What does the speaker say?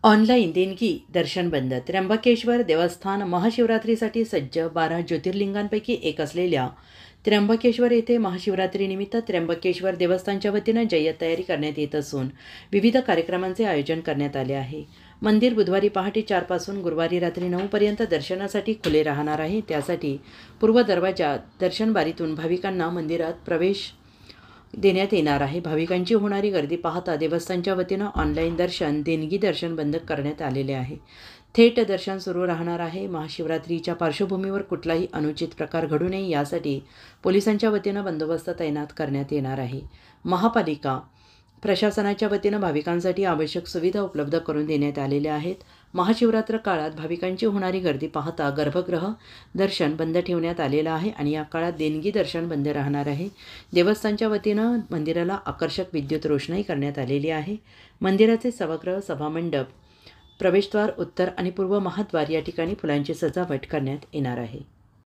Online देणगी दर्शन बंद. त्र्यंबकेश्वर देवस्थान महाशिवरात्रीसाठी सज्ज. 12 ज्योतिर्लिंगांपैकी एक असलेल्या त्र्यंबकेश्वर येथे महाशिवरात्रीनिमित्त त्र्यंबकेश्वर देवस्थानच्या वतीनं जय्यत तयारी करण्यात येत असून विविध कार्यक्रमांचे आयोजन करण्यात आले आहे. मंदिर बुधवारी पहाटे 4 पासून गुरुवारी रात्री 9 पर्यंत दर्शनासाठी खुले राहणार आहे. त्यासाठी पूर्व दरवाजा दर्शन बारीतून भाविकांना मंदिरात प्रवेश देण्यात येणार आहे. भाविकांची होणारी गर्दी पाहता देवस्थानच्या वतीनं ऑनलाईन दर्शन देणगी दर्शन बंद करण्यात आलेले आहे. थेट दर्शन सुरू राहणार आहे. महाशिवरात्रीच्या पार्श्वभूमीवर कुठलाही अनुचित प्रकार घडू नये यासाठी पोलिसांच्या वतीनं बंदोबस्त तैनात करण्यात येणार आहे. महापालिका प्रशासनाच्या वतीनं भाविकांसाठी आवश्यक सुविधा उपलब्ध करून देण्यात आलेल्या आहेत. महाशिवरात्र काळात भाविकांची होणारी गर्दी पाहता गर्भगृह दर्शन बंद ठेवण्यात आलेलं आहे आणि या काळात देणगी दर्शन बंद राहणार आहे. देवस्थानच्या वतीनं मंदिराला आकर्षक विद्युत रोषणाई करण्यात आलेली आहे. मंदिराचे सभागृह, सभामंडप, प्रवेशद्वार, उत्तर आणि पूर्व महाद्वार या ठिकाणी फुलांची सजावट करण्यात येणार आहे.